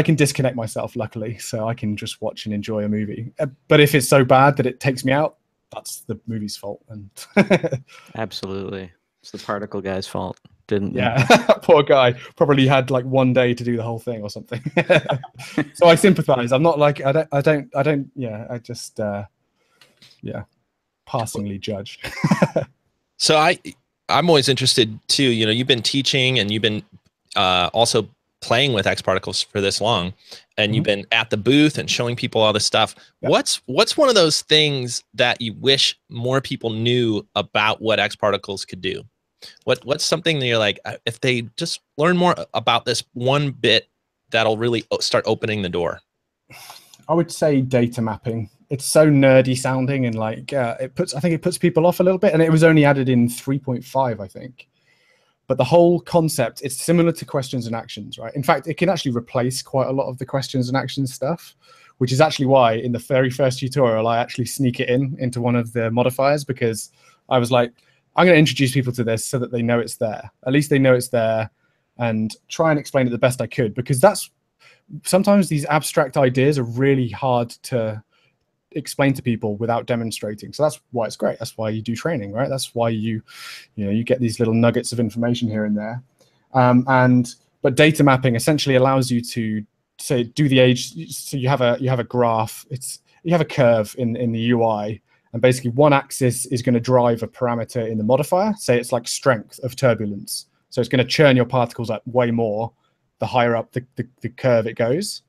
can disconnect myself, luckily, so I can just watch and enjoy a movie. But if it's so bad that it takes me out, that's the movie's fault. And absolutely, it's the particle guy's fault. Poor guy probably had like 1 day to do the whole thing or something. So I sympathize. I'm not like I just passingly judge. So I'm always interested too. You've been teaching and you've been also playing with X particles for this long, and you've been at the booth and showing people all this stuff. Yeah. What's one of those things that you wish more people knew about what X particles could do? What's something that you're like, if they just learn more about this one bit, that'll really start opening the door? I would say data mapping. It's so nerdy sounding, and like I think it puts people off a little bit. And it was only added in 3.5, I think. But the whole concept, it's similar to questions and actions, right? In fact, it can actually replace quite a lot of the questions and actions stuff, which is actually why in the very first tutorial, I actually sneak it into one of the modifiers, because I was like, I'm going to introduce people to this so that they know it's there. At least they know it's there, and try and explain it the best I could, because sometimes these abstract ideas are really hard to explain to people without demonstrating. So that's why it's great. That's why you do training, right? That's why you get these little nuggets of information here and there. But data mapping essentially allows you to say do the age. So you have a graph. You have a curve in the UI, and basically one axis is going to drive a parameter in the modifier. Say it's like strength of turbulence. So it's going to churn your particles up way more the higher up the curve it goes.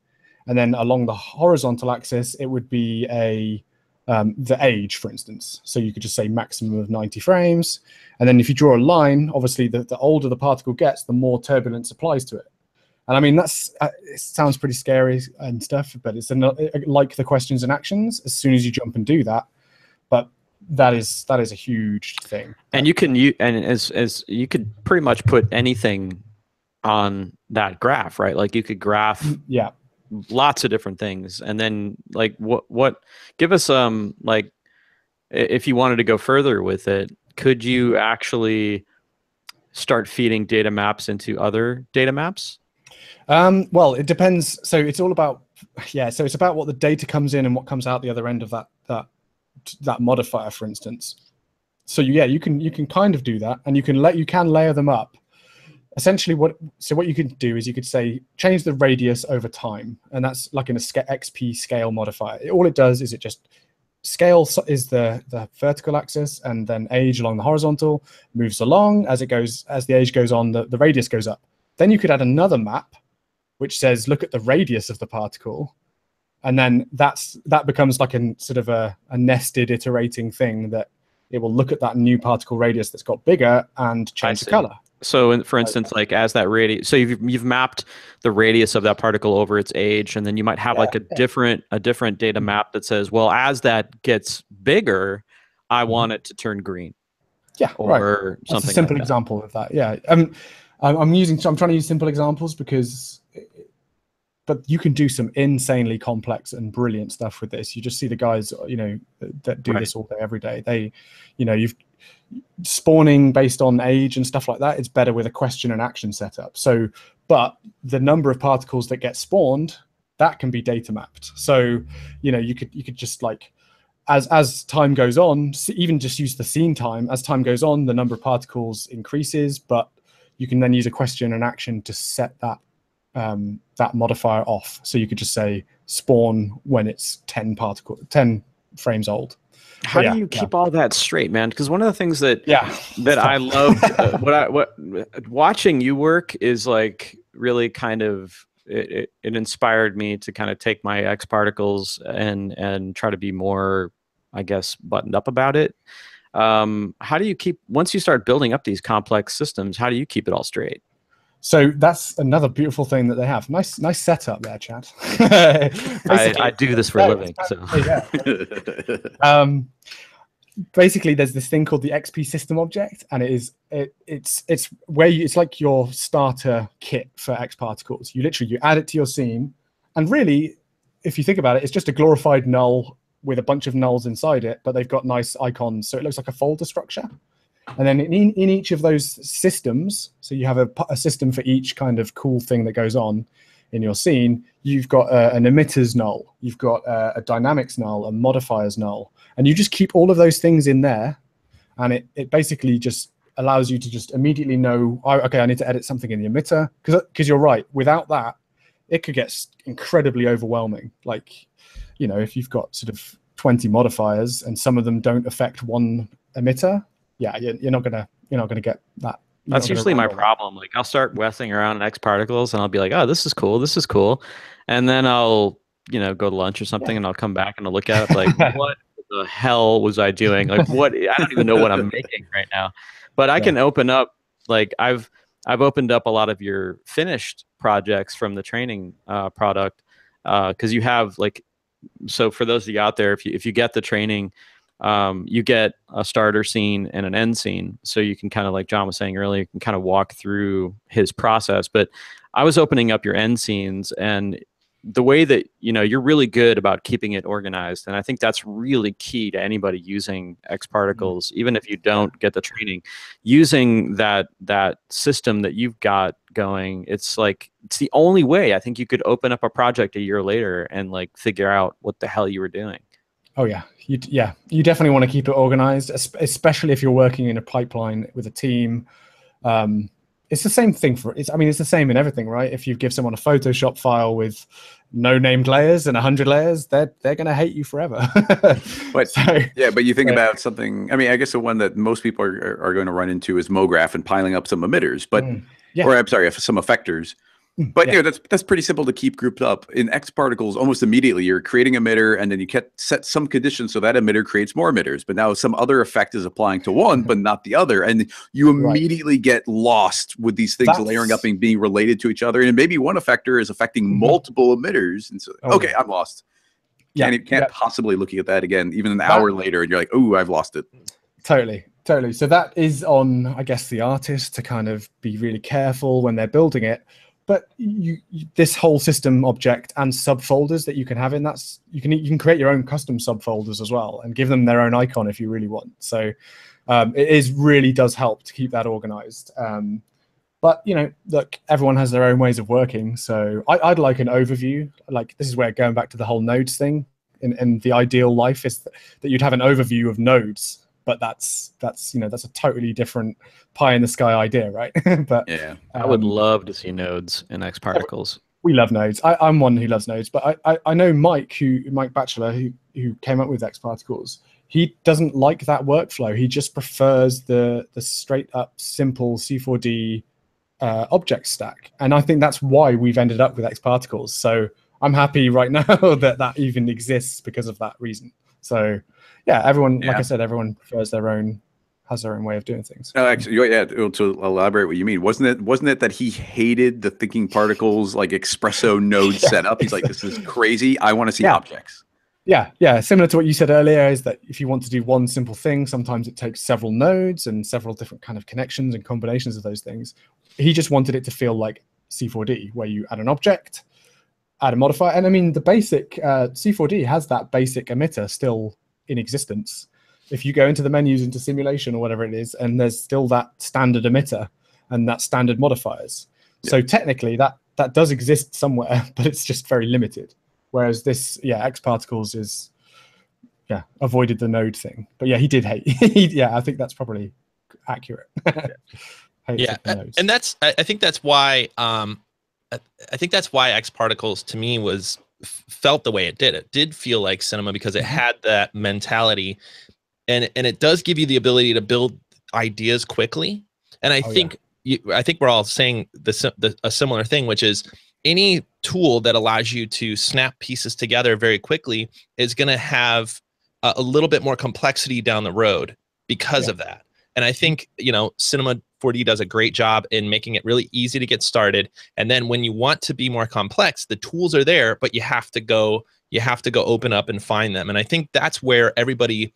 And then along the horizontal axis, it would be the age, for instance. So you could just say maximum of 90 frames. And then if you draw a line, obviously the older the particle gets, the more turbulence applies to it. And I mean, it sounds pretty scary and stuff, but it's like the questions and actions. As soon as you jump and do that, but that is a huge thing. And you could pretty much put anything on that graph, right? Like you could graph lots of different things, and then like what give us like, if you wanted to go further with it, could you actually start feeding data maps into other data maps? Well, it depends. So it's all about so it's about what the data comes in and what comes out the other end of that modifier, for instance. So you can kind of do that, and you can layer them up. Essentially, what you could do is you could say change the radius over time, and that's like in a XP scale modifier. All it does is it just scale is the vertical axis, and then age along the horizontal moves along as the age goes on, the radius goes up. Then you could add another map which says look at the radius of the particle, and then that becomes like a sort of a nested iterating thing that it will look at that new particle radius that's got bigger and change the color. So, for instance, like as that radius, so you've mapped the radius of that particle over its age, and then you might have like a different data map that says, well, as that gets bigger, I want it to turn green. Yeah, or That's something. A simple like example of that. Yeah, I'm trying to use simple examples but you can do some insanely complex and brilliant stuff with this. You just see the guys, that do this all day, every day. You've spawning based on age and stuff like that. It's better with a question and action setup. So, but the number of particles that get spawned, that can be data mapped. So, you know, you could just like, as time goes on, even just use the scene time. As time goes on, the number of particles increases, but you can then use a question and action to set that that modifier off. So you could just say spawn when it's 10 frames old. How do you keep all that straight, man? Because one of the things that that I loved what watching you work is like really kind of it inspired me to kind of take my X particles and try to be more, I guess, buttoned up about it. How do you keep, once you start building up these complex systems, how do you keep it all straight? So that's another beautiful thing that they have. Nice setup there, Chad. I do this for a living. So. Basically, there's this thing called the XP system object, and it's where it's like your starter kit for X particles. You add it to your scene, and really, if you think about it, it's just a glorified null with a bunch of nulls inside it, but they've got nice icons, so it looks like a folder structure. And then in each of those systems, so you have a system for each kind of cool thing that goes on in your scene. You've got an emitters null, you've got a dynamics null, a modifiers null, and you just keep all of those things in there, and it basically just allows you to just immediately know, okay, I need to edit something in the emitter, because you're right, without that, it could get incredibly overwhelming. Like, you know, if you've got sort of 20 modifiers and some of them don't affect one emitter, yeah, you're not gonna get that. That's usually my problem. Like, I'll start messing around in X particles, and I'll be like, "Oh, this is cool," and then I'll, you know, go to lunch or something, and I'll come back and I'll look at it like, what the hell was I doing? Like, what? I don't even know what I'm making right now. But I can open up, like, I've opened up a lot of your finished projects from the training product, because you have, like, so for those of you out there, if you get the training, you get a starter scene and an end scene. So you can kind of, like Jon was saying earlier, you can kind of walk through his process. But I was opening up your end scenes, and the way that, you know, you're really good about keeping it organized. And I think that's really key to anybody using X particles, even if you don't get the training, using that system that you've got going. It's like, it's the only way I think you could open up a project a year later and like figure out what the hell you were doing. Oh yeah, you definitely want to keep it organized, especially if you're working in a pipeline with a team. It's the same thing it's the same in everything, right? If you give someone a Photoshop file with no named layers and 100 layers, they're going to hate you forever. But you think about something. I mean, I guess the one that most people are going to run into is MoGraph and piling up some emitters, but or I'm sorry, some effectors. But you know, that's pretty simple to keep grouped up. In X particles, almost immediately you're creating an emitter, and then you set some conditions so that emitter creates more emitters. But now some other effect is applying to one, but not the other, and you immediately get lost with these things layering up and being related to each other. And maybe one effector is affecting multiple emitters, and so okay, I'm lost. Can't possibly looking at that again, even an hour later, and you're like, oh, I've lost it. Totally. So that is on, I guess, the artist to kind of be really careful when they're building it. But this whole system object and subfolders that you can have in that, you can create your own custom subfolders as well and give them their own icon if you really want. So it really does help to keep that organized. But you know, look, everyone has their own ways of working. So I'd like an overview. Like, this is where going back to the whole nodes thing. In the ideal life is that you'd have an overview of nodes. But that's you know, that's a totally different pie in the sky idea, right? But yeah, I would love to see nodes in X particles. We love nodes. I'm one who loves nodes, but I know Mike Batchelor, who came up with X particles. He doesn't like that workflow. He just prefers the straight up simple C4D object stack, and I think that's why we've ended up with X particles. So I'm happy right now that even exists because of that reason. So yeah, everyone, like I said, everyone prefers has their own way of doing things. No, actually, to elaborate what you mean, wasn't it that he hated the thinking particles like espresso node setup? He's like, this is crazy. I want to see objects. Yeah. Similar to what you said earlier, is that if you want to do one simple thing, sometimes it takes several nodes and several different kind of connections and combinations of those things. He just wanted it to feel like C4D, where you add an object, add a modifier. And I mean, the basic C4D has that basic emitter still in existence. If you go into the menus, into simulation or whatever it is, and there's still that standard emitter and that standard modifiers. So technically that does exist somewhere, but it's just very limited. Whereas this, X particles is, avoided the node thing. But yeah, he did hate. I think that's probably accurate. Yeah, and that's I think that's why X particles to me felt the way it did. It did feel like cinema because it had that mentality, and it does give you the ability to build ideas quickly. And I think we're all saying a similar thing, which is any tool that allows you to snap pieces together very quickly is going to have a little bit more complexity down the road because of that. And I think, Cinema 4D does a great job in making it really easy to get started. And then when you want to be more complex, the tools are there, but you have to go open up and find them. And I think that's where everybody,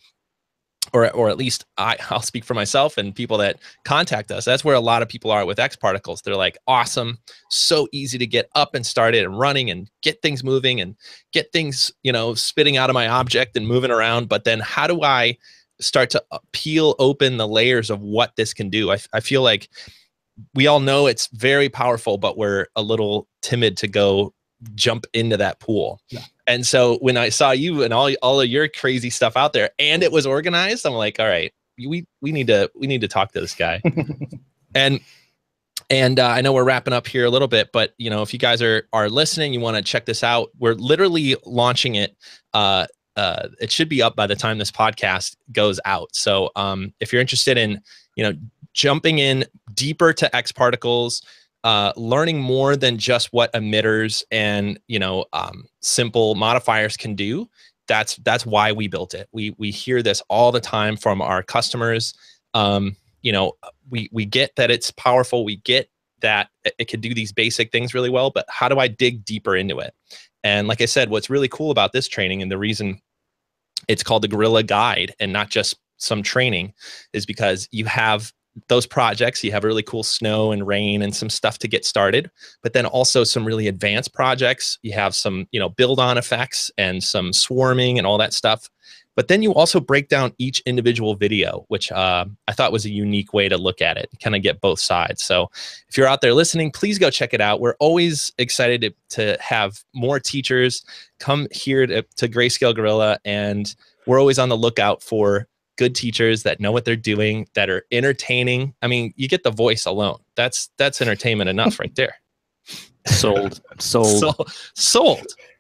or at least I'll speak for myself and people that contact us, that's where a lot of people are with X particles. They're like, awesome, so easy to get up and started and running and get things moving and get things, spitting out of my object and moving around. But then how do I start to peel open the layers of what this can do? I feel like we all know it's very powerful, but we're a little timid to go jump into that pool. And so when I saw you and all of your crazy stuff out there and it was organized, I'm like, all right, we need to talk to this guy. and I know we're wrapping up here a little bit, but if you guys are listening, you want to check this out. We're literally launching it. It should be up by the time this podcast goes out. So if you're interested in, jumping in deeper to X particles, learning more than just what emitters and, simple modifiers can do, that's why we built it. We hear this all the time from our customers. We get that it's powerful. We get that it can do these basic things really well, but how do I dig deeper into it? And like I said, what's really cool about this training and the reason it's called the Guerrilla Guide and not just some training is because you have those projects, you have really cool snow and rain and some stuff to get started, but then also some really advanced projects. You have some, build on effects and some swarming and all that stuff. But then you also break down each individual video, which I thought was a unique way to look at it, kind of get both sides. So if you're out there listening, please go check it out. We're always excited to have more teachers come here to Grayscale Gorilla, and we're always on the lookout for good teachers that know what they're doing, that are entertaining. I mean, you get the voice alone. That's entertainment enough right there. Sold.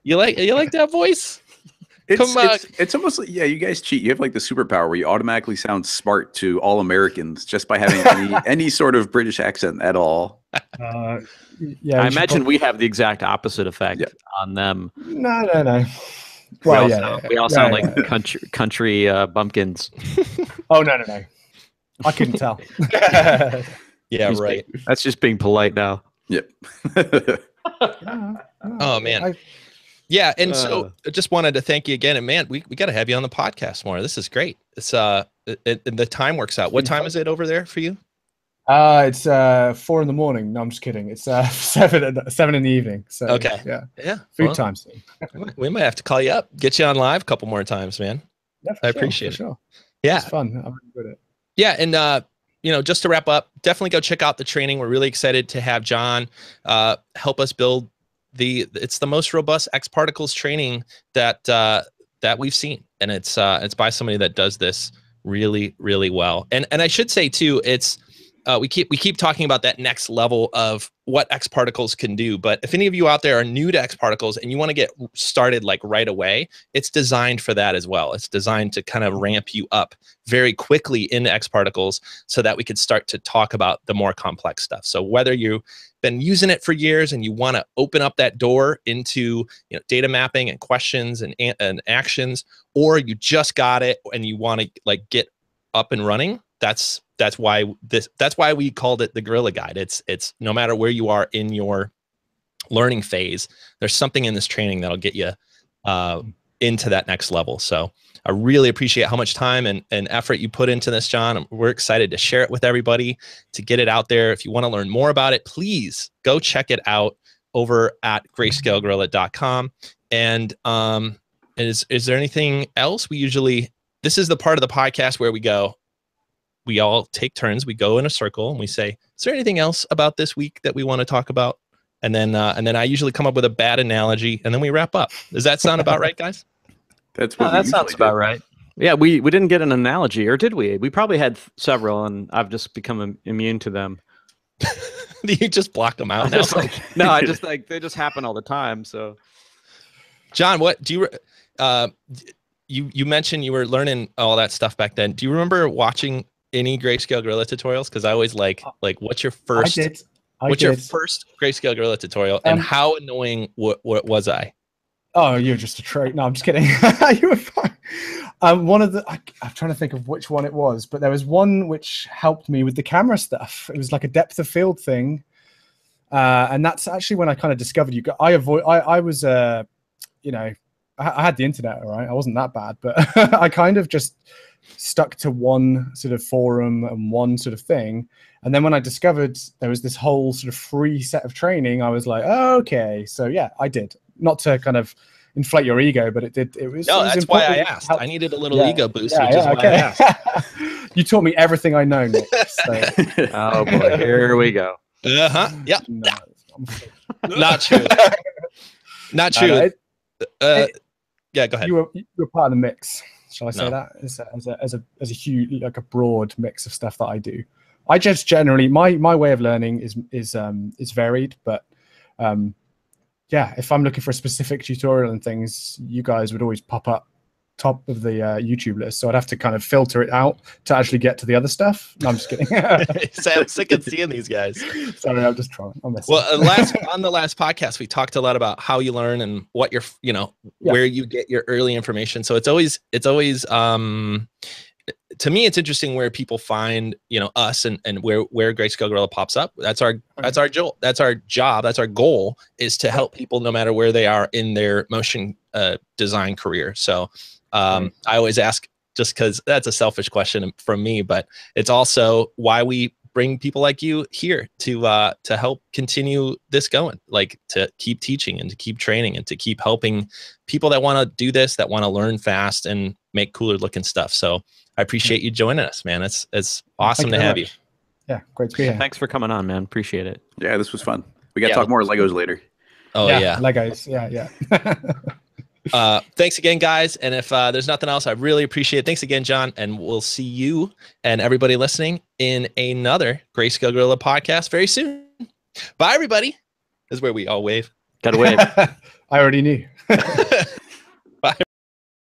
You like that voice? It's almost like, you guys cheat. You have like the superpower where you automatically sound smart to all Americans just by having any sort of British accent at all. I imagine we have the exact opposite effect on them. No. We all sound like country bumpkins. Oh, no. I couldn't tell. Right. That's just being polite now. Yep. Oh, man. And so I just wanted to thank you again. And man, we got to have you on the podcast more. This is great. It's the time works out. What time is it over there for you? It's 4 in the morning. No, I'm just kidding. It's 7 in the evening. So okay. Yeah. Food time soon. We might have to call you up, get you on live a couple more times, man. Yeah, I appreciate it. Sure. Yeah. It's fun. I'm really good at it. Yeah. And just to wrap up, definitely go check out the training. We're really excited to have Jon help us build it's the most robust X particles training that we've seen. And it's by somebody that does this really, really well. And I should say too, it's we keep talking about that next level of what X particles can do. But if any of you out there are new to X particles and you want to get started like right away, it's designed for that as well. It's designed to kind of ramp you up very quickly into X particles so that we could start to talk about the more complex stuff. So whether you've been using it for years and you want to open up that door into data mapping and questions and actions, or you just got it and you want to like get up and running, that's why we called it the Guerrilla Guide. It's no matter where you are in your learning phase, there's something in this training that'll get you into that next level. So I really appreciate how much time and effort you put into this, Jon. We're excited to share it with everybody, to get it out there. If you want to learn more about it, please go check it out over at Greyscalegorilla.com. And is there anything else? This is the part of the podcast where we go, we all take turns. We go in a circle and we say, "Is there anything else about this week that we want to talk about?" And then I usually come up with a bad analogy, and then we wrap up. Does that sound about right, guys? That's what that sounds about right. Yeah, we didn't get an analogy, or did we? We probably had several, and I've just become immune to them. You just block them out now? No, I just like they just happen all the time. So, John, what do you? You mentioned you were learning all that stuff back then. Do you remember watching any Grayscale Gorilla tutorials? Because I always like what's your first? What's your first Grayscale Gorilla tutorial, and how annoying what was I? Oh, you're just a trope. No, I'm just kidding. You were fine. One of the, I'm trying to think of which one it was, but there was one which helped me with the camera stuff. It was like a depth of field thing, and that's actually when I kind of discovered you. I was, you know, I had the internet, all right. I wasn't that bad, but I kind of just stuck to one sort of forum and one sort of thing. And then when I discovered there was this whole sort of free set of training, I was like, oh, okay. So yeah, I did. Not to kind of inflate your ego, but it was. No, that's why I asked. I needed a little ego boost, which is why I asked. You taught me everything I know, Nick. So. Oh boy, here we go. Yeah. No, not true. Not true. Yeah, go ahead. You were part of the mix. Shall I say that as a huge, like a broad mix of stuff that I do. I just generally my way of learning is varied, but yeah, if I'm looking for a specific tutorial and things, you guys would always pop up top of the YouTube list. So I'd have to kind of filter it out to actually get to the other stuff. No, I'm just kidding. I'm sick of seeing these guys. Sorry, I'm just trying. On the last podcast, we talked a lot about how you learn and what you're, where you get your early information. So it's always to me, it's interesting where people find, us and where Grayscale Gorilla pops up. That's our job. That's our goal, is to help people no matter where they are in their motion design career. So I always ask, just because that's a selfish question from me, but it's also why we bring people like you here to help continue this going, like to keep teaching and to keep training and to keep helping people that want to do this, that want to learn fast and make cooler looking stuff. So I appreciate you joining us, man. It's awesome to have you. Yeah, great to be here. Thanks for coming on, man. Appreciate it. Yeah, this was fun. We got to talk more Legos later. Oh yeah. Legos. Yeah. Thanks again, guys. And if there's nothing else, I really appreciate it. Thanks again, John. And we'll see you and everybody listening in another Grayscale Gorilla podcast very soon. Bye, everybody. This is where we all wave. Gotta wave. I already knew.